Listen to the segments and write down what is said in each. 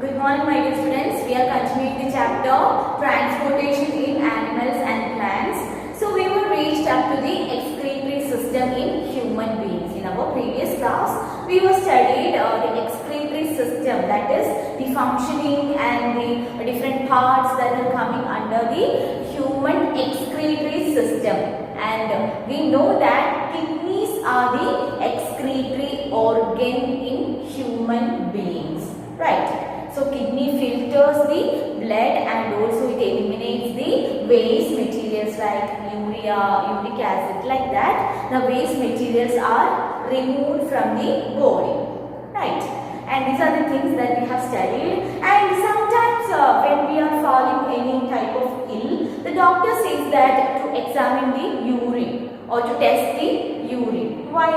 Good morning, my dear students. We are continuing the chapter Transportation in Animals and Plants. So we will reach up to the excretory system in human beings. In our previous class, we were studied the excretory system, that is the functioning and the different parts that are coming under the human excretory system. And we know that kidneys are the excretory organ in human beings, right? So kidney filters the blood and also it eliminates the waste materials like urea, uric acid, like that. The waste materials are removed from the body, right? And these are the things that we have studied. And sometimes when we are falling any type of ill, the doctor says that to examine the urine or to test the urine. Why?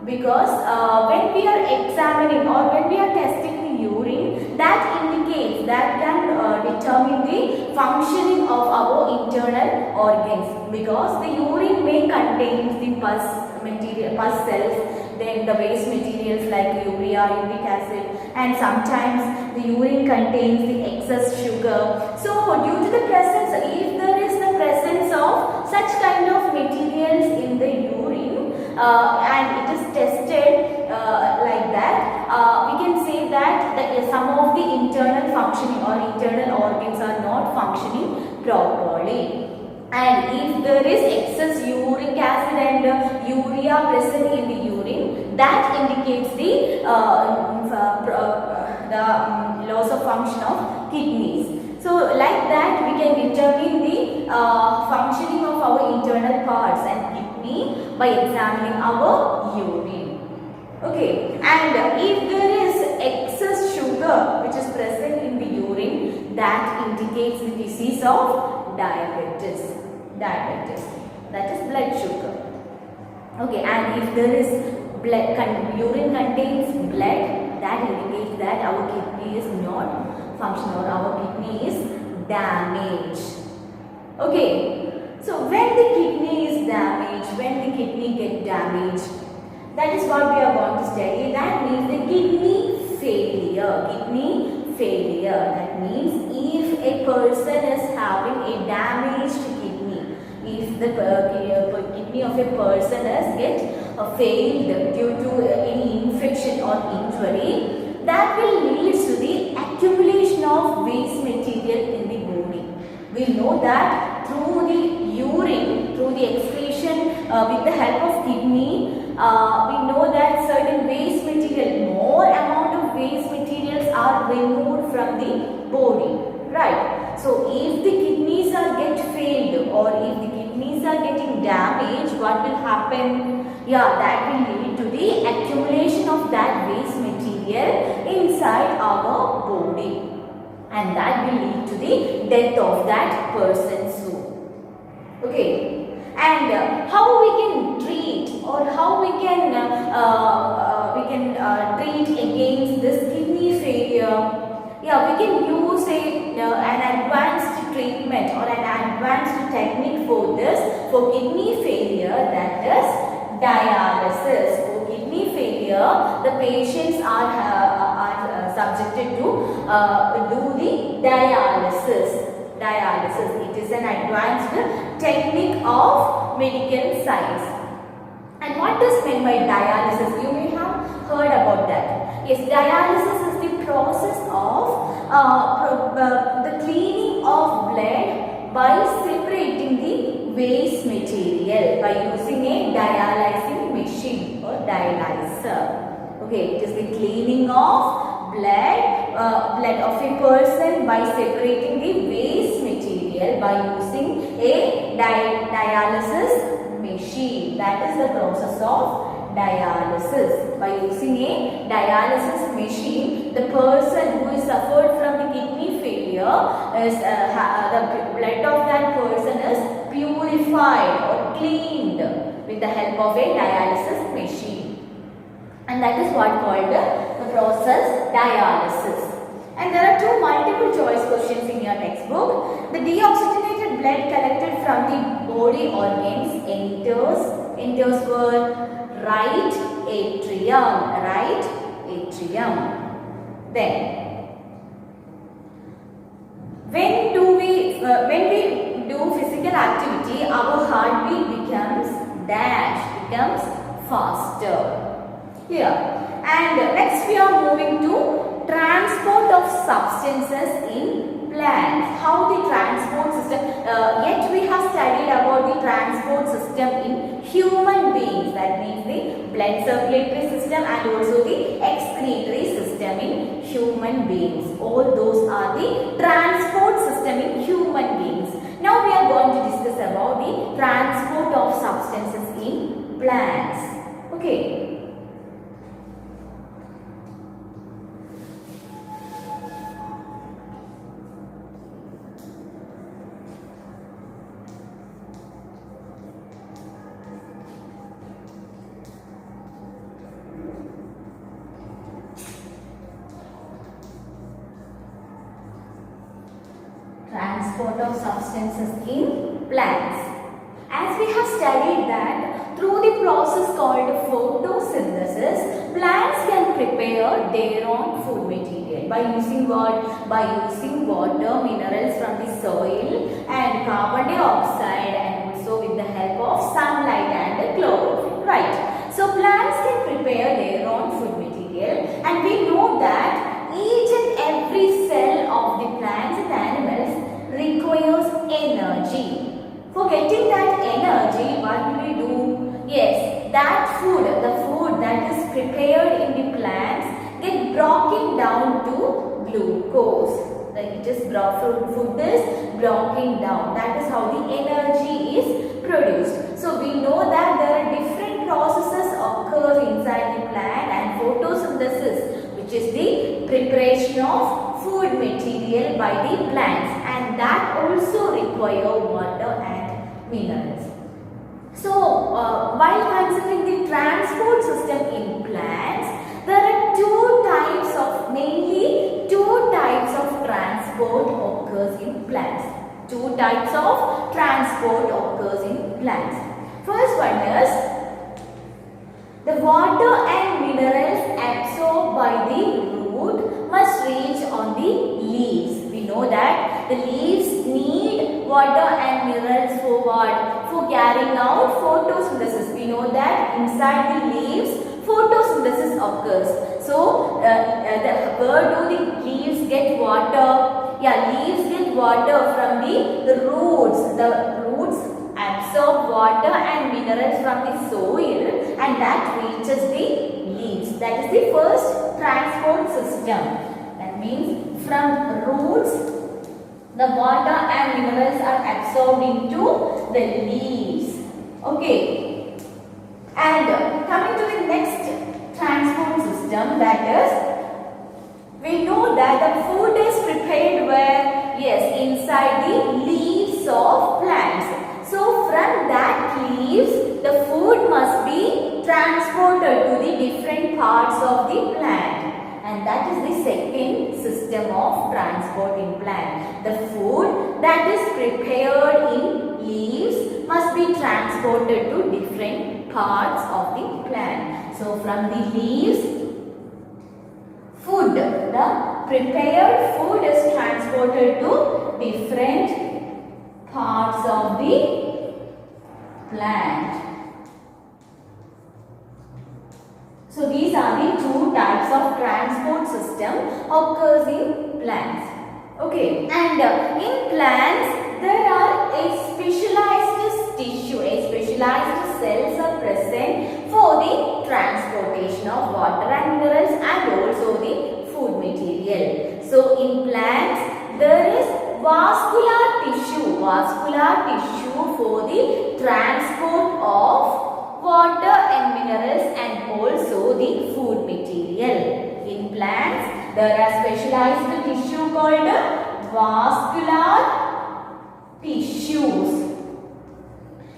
Because when we are examining or when we are testing the urine, that indicates, that can determine the functioning of our internal organs, because the urine may contain the pus cells, then the waste materials like urea, uric acid, and sometimes the urine contains the excess sugar. So due to the presence, if there is the presence of such kind of materials in the urine, and it is tested like that, we can say that some of the internal functioning or internal organs are not functioning properly. And if there is excess uric acid and urea present in the urine, that indicates the loss of function of kidneys. So like that we can determine the functioning of our internal parts and kidney by examining our urine. Okay, and if there is excess sugar which is present in the urine, that indicates the disease of diabetes. That is blood sugar. Okay, and if there is urine contains blood, that indicates that our kidney is not functional or our kidney is damaged. Okay, so when the kidney is damaged, when the kidney gets damaged, that is what we are going to study. That means the kidney failure. Kidney failure. That means if a person is having a damaged kidney, if the kidney of a person has failed due to any infection or injury, that will lead to the accumulation of waste material in the body. We know that through the urine, through the excretion with the help of kidney, we know that certain waste material, more amount of waste materials are removed from the body, right? So if the kidneys are failed or if the kidneys are getting damaged, what will happen? Yeah, that will lead to the accumulation of that waste material inside our body, and that will lead to the death of that person soon. Okay, and how we can treat or how we can treat against this kidney failure? Yeah, we can use an advanced treatment or an advanced technique for this, for kidney failure, that is dialysis. For kidney failure, the patients are subjected to do the dialysis. It is an advanced technique of medical science. And what is meant by dialysis? You may have heard about that. Yes, dialysis is the process of the cleaning of blood by separating the waste material by using a dialyzing machine or dialyzer. Okay, it is the cleaning of blood of a person by separating the waste material by using a dialysis machine. That is the process of dialysis. By using a dialysis machine, the person who is suffered from the kidney failure is the blood of that person is purified or cleaned with the help of a dialysis machine, and that is what called the process dialysis. And there are two multiple choice questions in your textbook. The deoxygenated blood collected from the body organs enters were right atrium. Then when we do physical activity, our heartbeat becomes faster. Here, and next we are moving to transport of substances in plants. How the transport system, yet we have studied about the transport system in human beings. That means the blood circulatory system and also the excretory system in human beings. All those are the transport system in human beings. Now we are going to discuss about the transport of substances in plants. Okay. Transport of substances in plants. As we have studied that through the process called photosynthesis, plants can prepare their own food material by using what? By using water, minerals from the soil and carbon dioxide, and also with the help of sunlight and chlorophyll, right? So plants can prepare their own food material, and we know that each and every cell of the plants and animals requires energy. For getting that energy, what will we do? Yes, that food, the food that is prepared in the plants get broken down to glucose. It is food is broken down. That is how the energy is produced. So we know that there are different processes occur inside the plant, and photosynthesis, which is the preparation of food material by the plants, and that also require water and minerals. So while considering the transport system in plants, there are mainly two types of transport occurs in plants. Two types of transport occurs in plants. First one is the water and minerals absorbed by the root must reach on the leaves. We know that the leaves need water and minerals for what? For carrying out photosynthesis. We know that inside the leaves photosynthesis occurs. So, where do the leaves get water? Yeah, leaves get water from the roots. The roots absorb water and minerals from the soil, and that reaches the leaves. That is the first transport system. That means from roots, the water and minerals are absorbed into the leaves. Okay. And coming to the next transport system, that is, we know that the food is prepared where? Yes, inside the leaves of plants. So from that leaves, the food must be transported to the different parts of the plant. And that is the second system of transport in plant. The food that is prepared in leaves must be transported to different parts of the plant. So from the leaves, food, the prepared food is transported to different parts of the plant. So these are the two types of transport system occurs in plants. Okay, and in plants there are a specialized tissue, specialized cells are present for the transportation of water and minerals and also the food material. So in plants there is vascular tissue for the transport of water and minerals and also the food material. In plants there are specialized tissue called vascular tissues.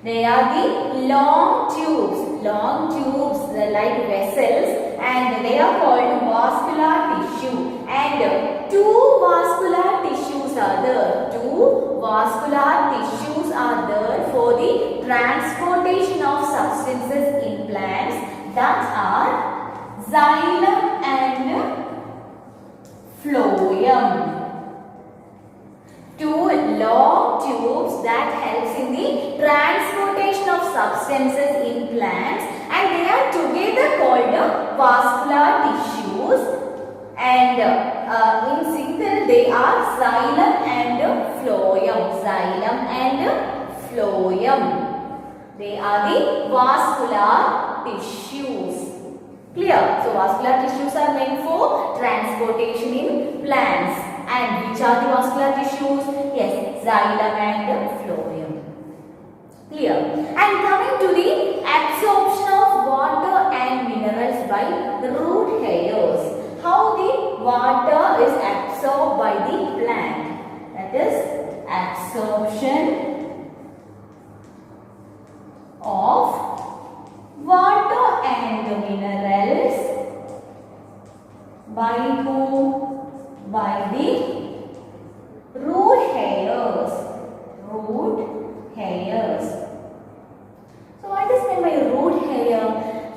They are the long tubes like vessels, and they are called vascular tissue. And two vascular tissues are there. For the transportation of substances in plants, that are xylem and phloem. two long tubes that helps in the transportation of substances in plants, and they are together called vascular tissues, and in single they are xylem and phloem. Xylem and phloem, they are the vascular tissues. Clear? So vascular tissues are meant for transportation in plants. And which are the vascular tissues? Yes, xylem and phloem. Clear? And coming to the absorption of water and minerals by the root hairs. How the water is absorbed by the plant. That is absorption of water and minerals by whom? By the root hairs. Root hairs. So what is meant by root hair?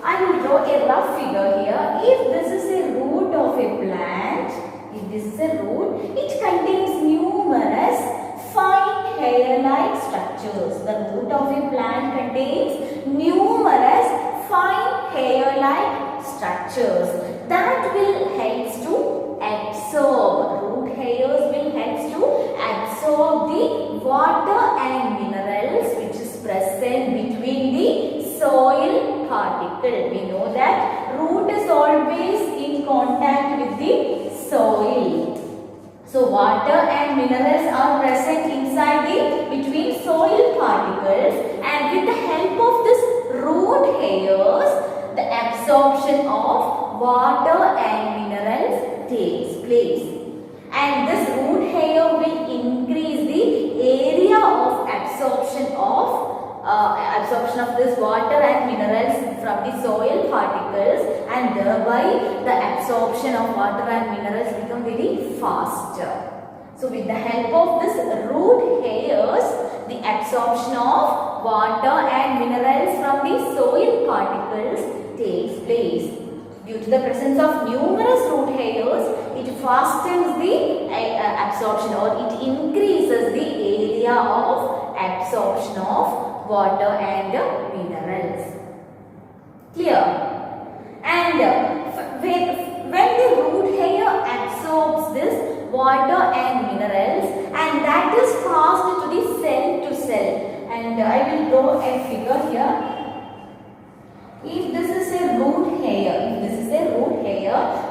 I will draw a rough figure here. If this is a root of a plant, if this is a root, it contains numerous fine hair-like structures. The root of a plant contains numerous fine hair-like structures that will help to absorb. Root hairs will help to absorb the water and minerals which is present between the soil particle. We know that root is always in contact with the soil. So water and minerals are present inside the between soil particles, and with the help of this root hairs, the absorption of water and minerals takes place. And this root hair will increase the area of absorption of this water and minerals from the soil particles, and thereby the absorption of water and minerals become very faster. So with the help of this root hairs, the absorption of water and minerals from the soil particles takes place. Due to the presence of numerous root hairs, it fastens the absorption, or it increases the area of absorption of water and minerals. Clear? And when the root hair absorbs this water and minerals, and that is passed to the cell to cell. And I will draw a figure here. If this is a root hair,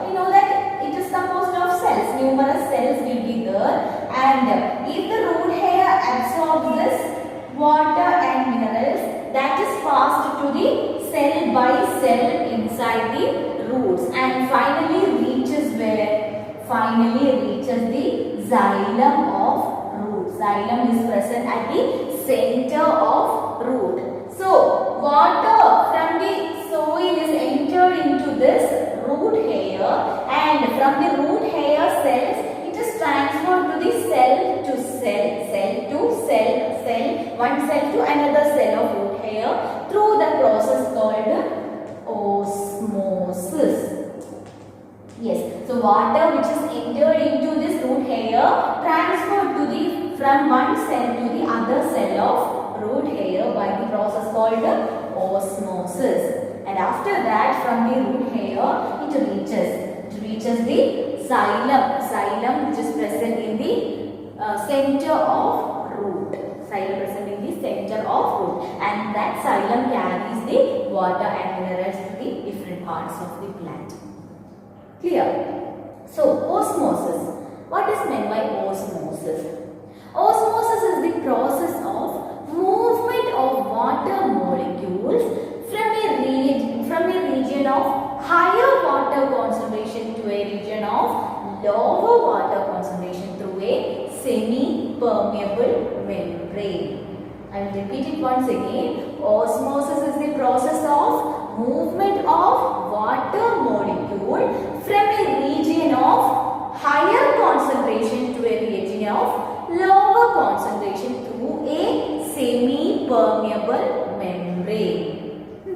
we know that it is composed of cells. Numerous cells will be there, and if the root hair absorbs this water and minerals, that is passed to the cell by cell inside the roots, and finally reaches where? Finally reaches the xylem of root. Xylem is present at the center of root. So water from the soil is entered into this root hair, and from the root hair cells it is transferred to the cell to cell, one cell to another cell of root hair through the process called osmosis. Yes, so water which is entered into this root hair transferred to the from one cell to the other cell of root hair by the process called osmosis. And after that, from the root hair, it reaches the xylem which is present in the center of root. Xylem present in the center of root, and that xylem carries the water and minerals to the different parts of the plant. Clear? So osmosis. What is meant by osmosis? Osmosis is the process of movement of water molecules from a region of higher water concentration to a region of lower water concentration through a semi-permeable membrane. I will repeat it once again. Osmosis is the process of movement of water molecule from a region of higher concentration to a region of lower concentration through a semi-permeable membrane.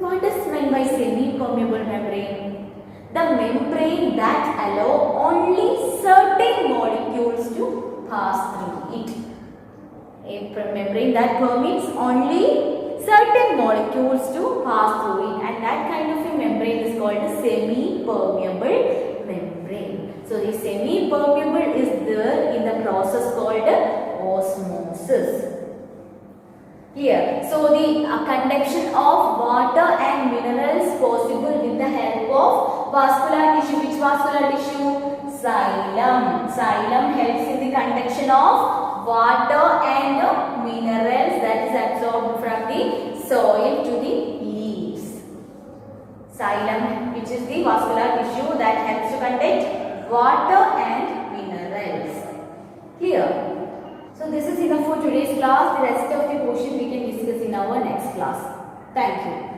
What is meant by semi-permeable membrane? The membrane that allow only certain molecules to pass through it. A membrane that permits only certain molecules to pass through it, and that kind of a membrane is called a semi-permeable membrane. So the semi-permeable is there in the process called osmosis. Here, so the conduction of water and minerals possible with the help of vascular tissue. Which vascular tissue? Xylem. Xylem helps in the conduction of water and minerals that is absorbed from the soil to the leaves. Xylem, which is the vascular tissue that helps to conduct water and minerals. Clear? So this is enough for today's class. The rest of the portion we can discuss in our next class. Thank you.